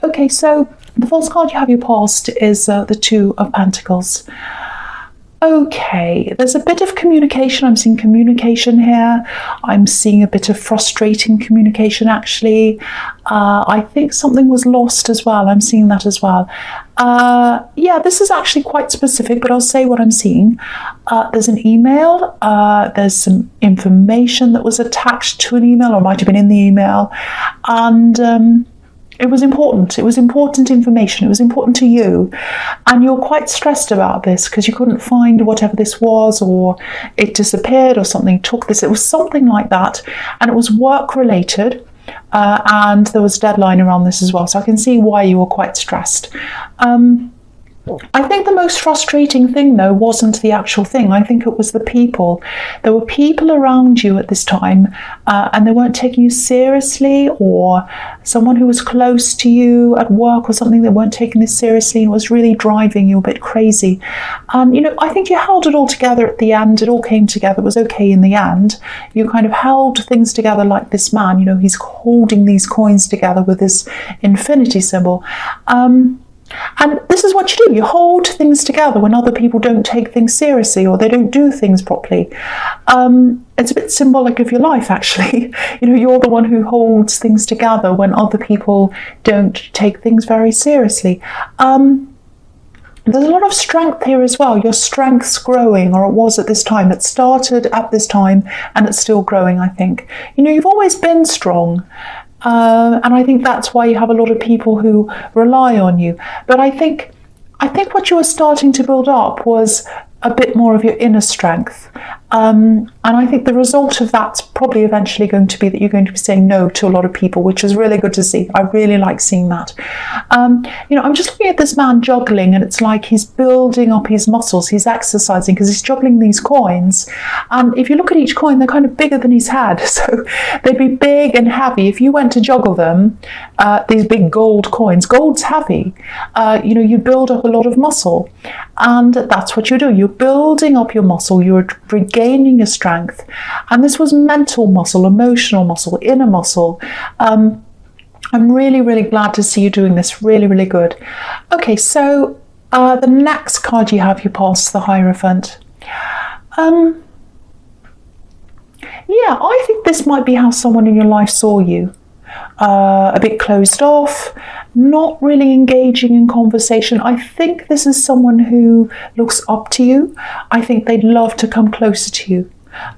Okay, so the false card you have your past is the Two of Pentacles. Okay, there's a bit of communication. I'm seeing communication here. I'm seeing a bit of frustrating communication, actually. I think something was lost as well. I'm seeing that as well. Yeah, this is actually quite specific, but I'll say what I'm seeing. There's an email. There's some information that was attached to an email, or might have been in the email. And it was important. It was important information. It was important to you. And you're quite stressed about this because you couldn't find whatever this was, or it disappeared, or something took this. It was something like that. And it was work related. And there was a deadline around this as well. So I can see why you were quite stressed. I think the most frustrating thing, though, wasn't the actual thing. I think it was the people. There were people around you at this time, and they weren't taking you seriously, or someone who was close to you at work or something, they weren't taking this seriously, and it was really driving you a bit crazy. And, I think you held it all together at the end. It all came together. It was okay in the end. You kind of held things together like this man. He's holding these coins together with this infinity symbol. And this is what you do. You hold things together when other people don't take things seriously, or they don't do things properly. It's a bit symbolic of your life, actually. You're the one who holds things together when other people don't take things very seriously. There's a lot of strength here as well. Your strength's growing, or it was at this time. It started at this time, and it's still growing, I think. You've always been strong. And I think that's why you have a lot of people who rely on you. But I think what you were starting to build up was a bit more of your inner strength. And I think the result of that's probably eventually going to be that you're going to be saying no to a lot of people, which is really good to see. I really like seeing that. I'm just looking at this man juggling, and it's like he's building up his muscles. He's exercising because he's juggling these coins. And if you look at each coin, they're kind of bigger than his head. So they'd be big and heavy. If you went to juggle them, these big gold coins, gold's heavy. You build up a lot of muscle. And that's what you do. You're building up your muscle. You're regaining your strength. And this was mental muscle, emotional muscle, inner muscle. I'm really, really glad to see you doing this. Really, really good. Okay, so the next card you have, you pass the Hierophant. Yeah, I think this might be how someone in your life saw you. A bit closed off, not really engaging in conversation. I think this is someone who looks up to you. I think they'd love to come closer to you.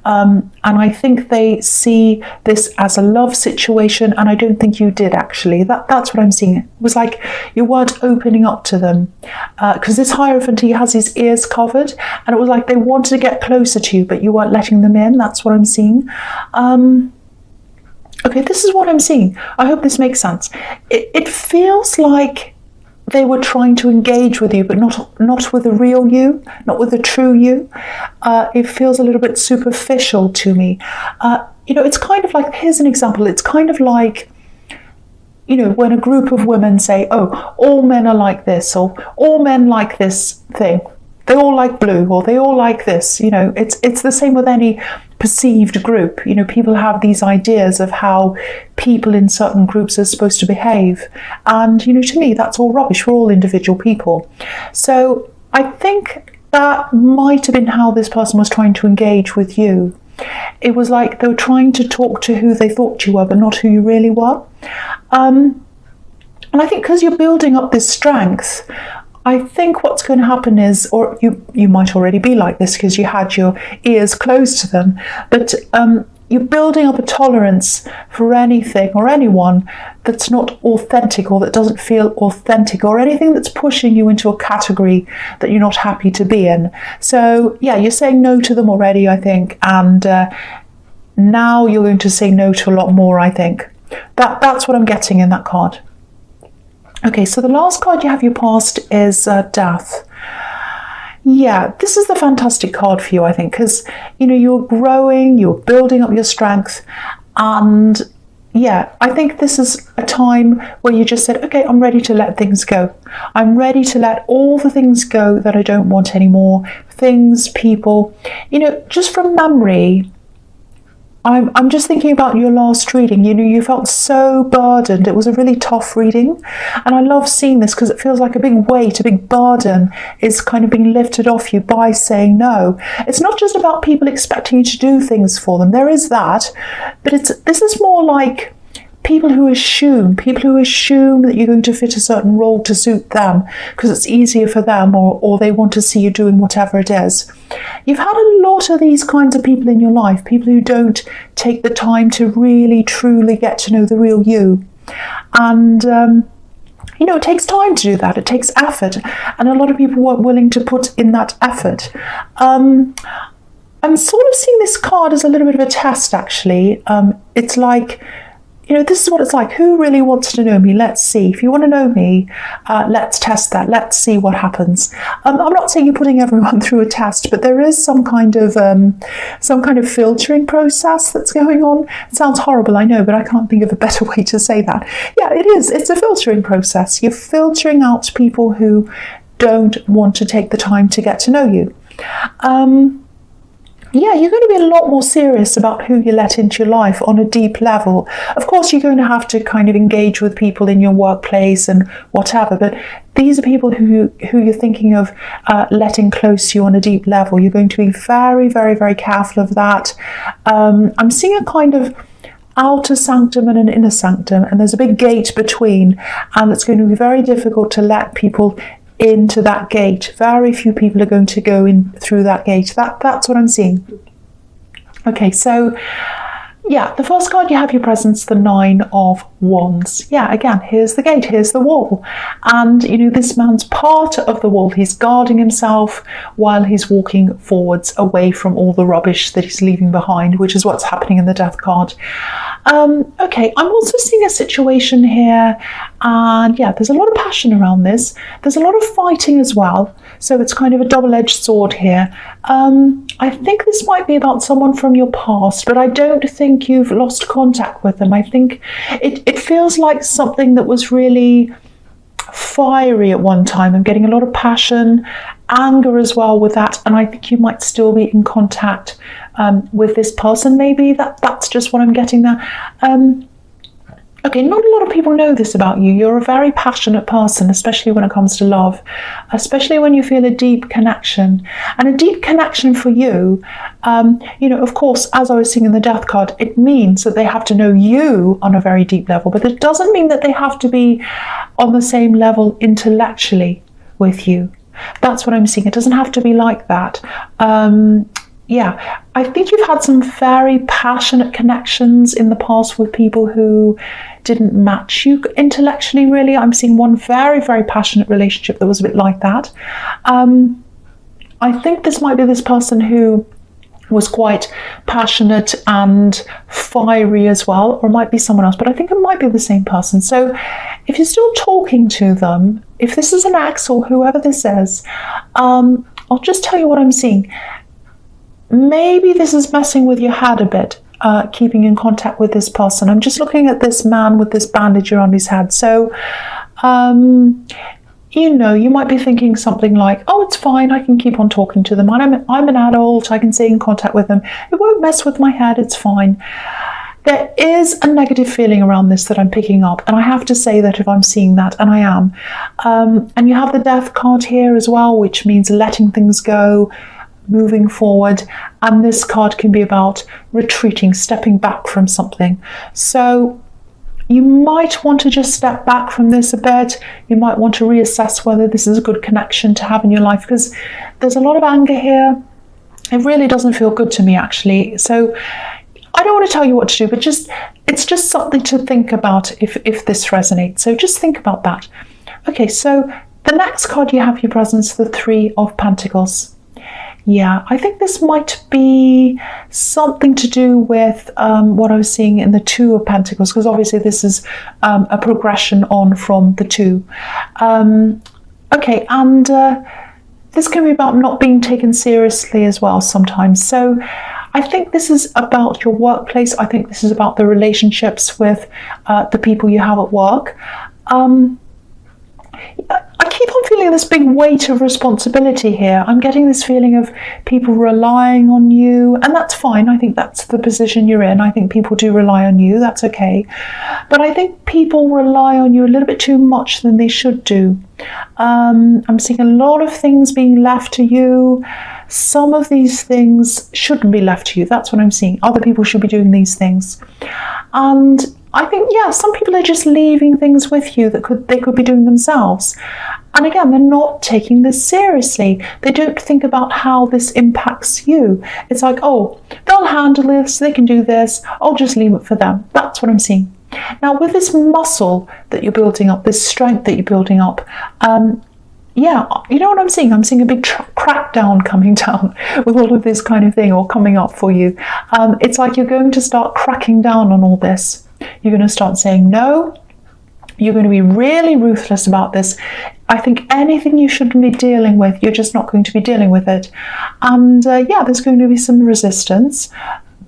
And I think they see this as a love situation, and I don't think you did, actually. That's what I'm seeing. It was like you weren't opening up to them. Because this Hierophant, he has his ears covered, and it was like they wanted to get closer to you, but you weren't letting them in. That's what I'm seeing. Okay, this is what I'm seeing. I hope this makes sense. It feels like they were trying to engage with you, but not with the real you, not with the true you. It feels a little bit superficial to me. It's kind of like, here's an example. It's kind of like, when a group of women say, oh, all men are like this, or all men like this thing. They all like blue, or they all like this. It's the same with any perceived group. People have these ideas of how people in certain groups are supposed to behave. And, to me, that's all rubbish. We're all individual people. So I think that might have been how this person was trying to engage with you. It was like they were trying to talk to who they thought you were, but not who you really were. And I think because you're building up this strength, I think what's going to happen is, or you might already be like this because you had your ears closed to them, but you're building up a tolerance for anything or anyone that's not authentic, or that doesn't feel authentic, or anything that's pushing you into a category that you're not happy to be in. So yeah, you're saying no to them already, I think, and now you're going to say no to a lot more, I think. That's what I'm getting in that card. Okay, so the last card you have your past is Death. Yeah, this is the fantastic card for you, I think, because, you're growing, you're building up your strength, and yeah, I think this is a time where you just said, okay, I'm ready to let things go. I'm ready to let all the things go that I don't want anymore. Things, people, just from memory, I'm just thinking about your last reading. You know, you felt so burdened. It was a really tough reading. And I love seeing this because it feels like a big weight, a big burden is kind of being lifted off you by saying no. It's not just about people expecting you to do things for them. There is that. But this is more like people who assume that you're going to fit a certain role to suit them because it's easier for them, or they want to see you doing whatever it is. You've had a lot of these kinds of people in your life, people who don't take the time to really truly get to know the real you. And you know, it takes time to do that. It takes effort, and a lot of people weren't willing to put in that effort. I'm sort of seeing this card as a little bit of a test, actually. It's like, you know, this is what it's like. Who really wants to know me? Let's see. If you want to know me, let's test that. Let's see what happens. I'm not saying you're putting everyone through a test, but there is some kind of filtering process that's going on. It sounds horrible, I know, but I can't think of a better way to say that. Yeah, it is. It's a filtering process. You're filtering out people who don't want to take the time to get to know you. Yeah, you're going to be a lot more serious about who you let into your life on a deep level. Of course, you're going to have to kind of engage with people in your workplace and whatever, but these are people who you're thinking of letting close to you on a deep level. You're going to be very, very, very careful of that. I'm seeing a kind of outer sanctum and an inner sanctum, and there's a big gate between, and it's going to be very difficult to let people into that gate. Very few people are going to go in through that gate. That's what I'm seeing. Okay, so yeah, the first card you have your presence, the Nine of Wands. Yeah, again, here's the gate, here's the wall. And, you know, this man's part of the wall. He's guarding himself while he's walking forwards away from all the rubbish that he's leaving behind, which is what's happening in the Death card. Okay, I'm also seeing a situation here, and yeah, there's a lot of passion around this. There's a lot of fighting as well, so it's kind of a double-edged sword here. I think this might be about someone from your past, but I don't think you've lost contact with them. I think it feels like something that was really fiery at one time. I'm getting a lot of passion, anger as well with that, and I think you might still be in contact with this person. Maybe that's just what I'm getting there. Okay, not a lot of people know this about you. You're a very passionate person, especially when it comes to love, especially when you feel a deep connection. And a deep connection for you, you know, of course, as I was seeing in the Death card, it means that they have to know you on a very deep level, but it doesn't mean that they have to be on the same level intellectually with you. That's what I'm seeing. It doesn't have to be like that. Yeah, I think you've had some very passionate connections in the past with people who didn't match you intellectually, really. I'm seeing one very, very passionate relationship that was a bit like that. I think this might be this person who was quite passionate and fiery as well, or it might be someone else, but I think it might be the same person. So if you're still talking to them, if this is an ex or whoever this is, I'll just tell you what I'm seeing. Maybe this is messing with your head a bit, keeping in contact with this person. I'm just looking at this man with this bandage around his head. So, you know, you might be thinking something like, oh, it's fine, I can keep on talking to them. I'm an adult, I can stay in contact with them. It won't mess with my head, it's fine. There is a negative feeling around this that I'm picking up, and I have to say that if I'm seeing that, and I am. And you have the Death card here as well, which means letting things go, moving forward, and this card can be about retreating, stepping back from something. So you might want to just step back from this a bit. You might want to reassess whether this is a good connection to have in your life, because there's a lot of anger here. It really doesn't feel good to me, actually. So I don't want to tell you what to do, but it's just something to think about if this resonates. So just think about that. Okay, so the next card you have your presence, the Three of Pentacles. Yeah, I think this might be something to do with what I was seeing in the Two of Pentacles, because obviously this is a progression on from the Two. Okay, and this can be about not being taken seriously as well sometimes. So I think this is about your workplace. I think this is about the relationships with the people you have at work. I keep on feeling this big weight of responsibility here. I'm getting this feeling of people relying on you, and that's fine. I think that's the position you're in. I think people do rely on you. That's okay. But I think people rely on you a little bit too much than they should do. I'm seeing a lot of things being left to you. Some of these things shouldn't be left to you. That's what I'm seeing. Other people should be doing these things. And I think, yeah, some people are just leaving things with you that they could be doing themselves. And again, they're not taking this seriously. They don't think about how this impacts you. It's like, oh, they'll handle this, they can do this, I'll just leave it for them. That's what I'm seeing. Now, with this muscle that you're building up, this strength that you're building up, yeah, you know what I'm seeing? I'm seeing a big crackdown coming down with all of this kind of thing, or coming up for you. It's like you're going to start cracking down on all this. You're going to start saying no. You're going to be really ruthless about this. I think anything you shouldn't be dealing with, you're just not going to be dealing with it. And yeah, there's going to be some resistance,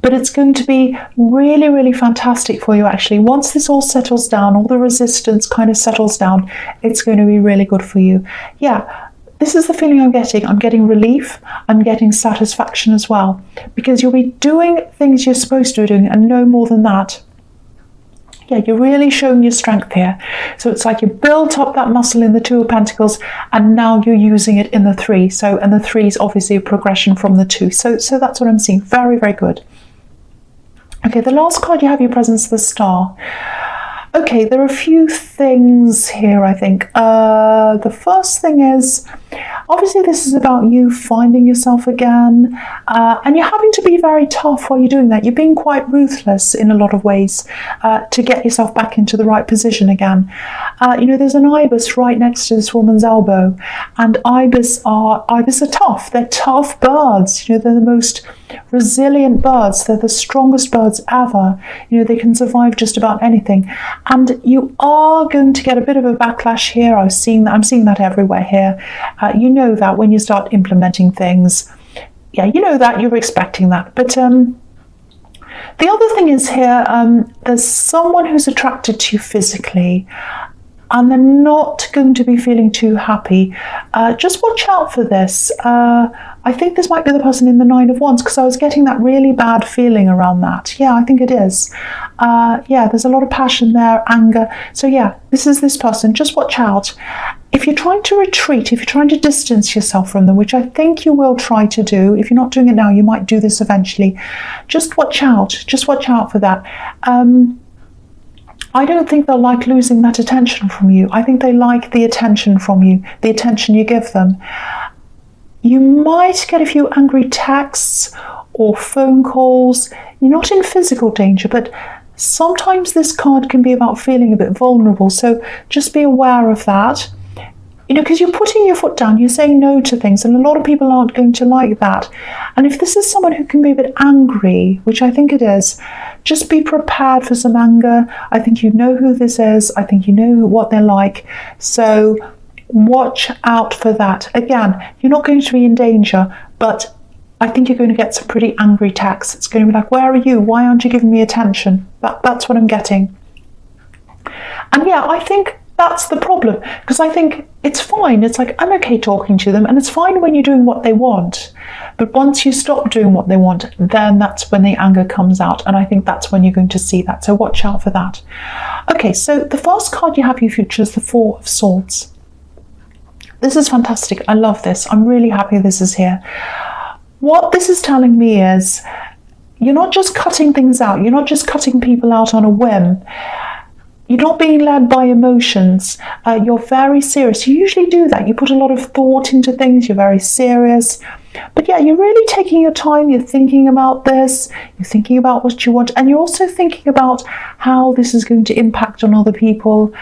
but it's going to be really, really fantastic for you, actually. Once this all settles down, all the resistance kind of settles down, it's going to be really good for you. Yeah, this is the feeling I'm getting. I'm getting relief. I'm getting satisfaction as well, because you'll be doing things you're supposed to be doing and no more than that. Yeah, you're really showing your strength here. So it's like you built up that muscle in the Two of Pentacles, and now you're using it in the Three. So, and the Three is obviously a progression from the Two. So that's what I'm seeing. Very, very good. Okay, the last card you have, your presence, the Star. Okay, there are a few things here, I think. The first thing is, obviously this is about you finding yourself again, and you're having to be very tough while you're doing that. You're being quite ruthless in a lot of ways to get yourself back into the right position again. You know, there's an ibis right next to this woman's elbow, and ibis are tough. They're tough birds. You know, they're the most resilient birds. They're the strongest birds ever. You know, they can survive just about anything. And you are going to get a bit of a backlash here. I'm seeing that everywhere here. You know that when you start implementing things. Yeah, you know that, you're expecting that. But the other thing is here, there's someone who's attracted to you physically, and they're not going to be feeling too happy. Just watch out for this. I think this might be the person in the Nine of Wands, because I was getting that really bad feeling around that. Yeah, I think it is. Yeah, there's a lot of passion there, anger. So yeah, this is this person. Just watch out. If you're trying to retreat, if you're trying to distance yourself from them, which I think you will try to do, if you're not doing it now, you might do this eventually. Just watch out. Just watch out for that. I don't think they'll like losing that attention from you. I think they like the attention from you, the attention you give them. You might get a few angry texts or phone calls. You're not in physical danger, but sometimes this card can be about feeling a bit vulnerable. So just be aware of that. You know, because you're putting your foot down, you're saying no to things, and a lot of people aren't going to like that. And if this is someone who can be a bit angry, which I think it is, just be prepared for some anger. I think you know who this is. I think you know what they're like. So watch out for that. Again, you're not going to be in danger, but I think you're going to get some pretty angry texts. It's going to be like, where are you? Why aren't you giving me attention? That's what I'm getting. And yeah, I think that's the problem, because I think it's fine. It's like, I'm okay talking to them, and it's fine when you're doing what they want. But once you stop doing what they want, then that's when the anger comes out. And I think that's when you're going to see that. So watch out for that. Okay, so the first card you have in your future is the Four of Swords. This is fantastic. I love this. I'm really happy this is here. What this is telling me is you're not just cutting things out. You're not just cutting people out on a whim. You're not being led by emotions. You're very serious. You usually do that. You put a lot of thought into things. You're very serious. But yeah, you're really taking your time. You're thinking about this. You're thinking about what you want. And you're also thinking about how this is going to impact on other people.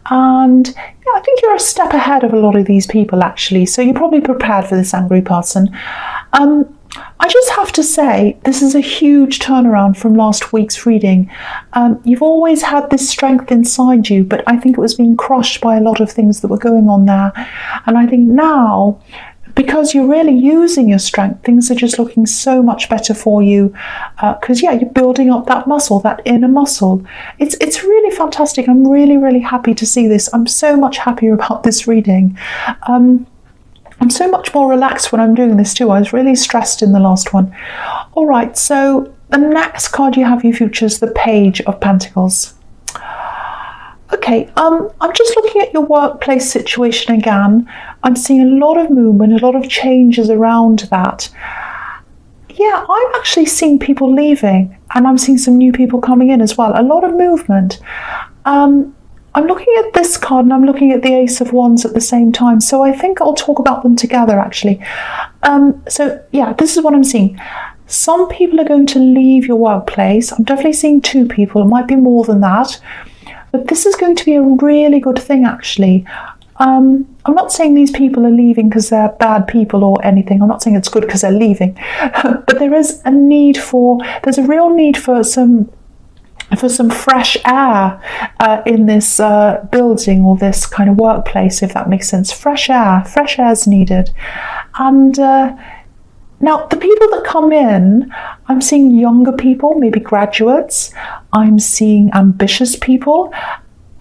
And yeah, I think you're a step ahead of a lot of these people, actually. So you're probably prepared for this angry person. I just have to say, this is a huge turnaround from last week's reading. You've always had this strength inside you, but I think it was being crushed by a lot of things that were going on there. And I think now because you're really using your strength, things are just looking so much better for you, because you're building up that muscle, that inner muscle. It's really fantastic. I'm really, really happy to see this. I'm so much happier about this reading. I'm so much more relaxed when I'm doing this too. I was really stressed in the last one. All right, so the next card you have for your future is the Page of Pentacles. Okay, I'm just looking at your workplace situation again. I'm seeing a lot of movement, a lot of changes around that. Yeah, I'm actually seeing people leaving, and I'm seeing some new people coming in as well. A lot of movement. I'm looking at this card and I'm looking at the Ace of Wands at the same time. So I think I'll talk about them together, actually. So yeah, this is what I'm seeing. Some people are going to leave your workplace. I'm definitely seeing 2 people. It might be more than that. But this is going to be a really good thing, actually. I'm not saying these people are leaving because they're bad people or anything. I'm not saying it's good because they're leaving. But there's a real need for some fresh air in this building or this kind of workplace, if that makes sense. Fresh air is needed. And now the people that come in, I'm seeing younger people, maybe graduates. I'm seeing ambitious people.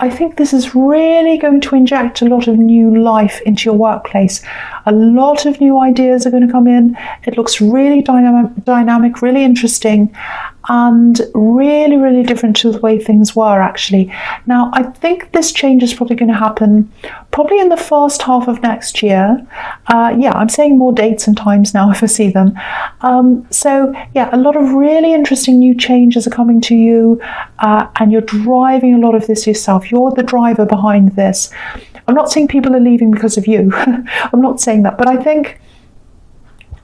I think this is really going to inject a lot of new life into your workplace. A lot of new ideas are going to come in. It looks really dynamic, really interesting, and really, really different to the way things were, actually. Now, I think this change is probably going to happen probably in the first half of next year. Yeah, I'm saying more dates and times now if I see them. So, yeah, a lot of really interesting new changes are coming to you, and you're driving a lot of this yourself. You're the driver behind this. I'm not saying people are leaving because of you. I'm not saying that, but I think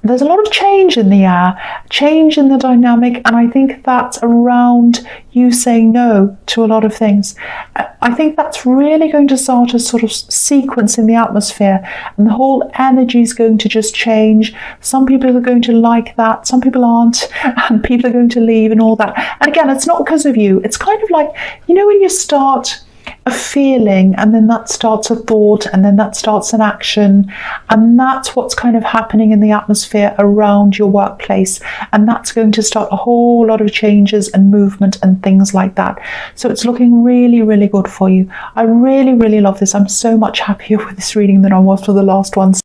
there's a lot of change in the air, change in the dynamic, and I think that's around you saying no to a lot of things. I think that's really going to start a sort of sequence in the atmosphere, and the whole energy is going to just change. Some people are going to like that, some people aren't, and people are going to leave and all that. And again, it's not because of you. It's kind of like, you know, when you start a feeling and then that starts a thought and then that starts an action, and that's what's kind of happening in the atmosphere around your workplace, and that's going to start a whole lot of changes and movement and things like that. So it's looking really, really good for you. I really, really love this. I'm so much happier with this reading than I was for the last one.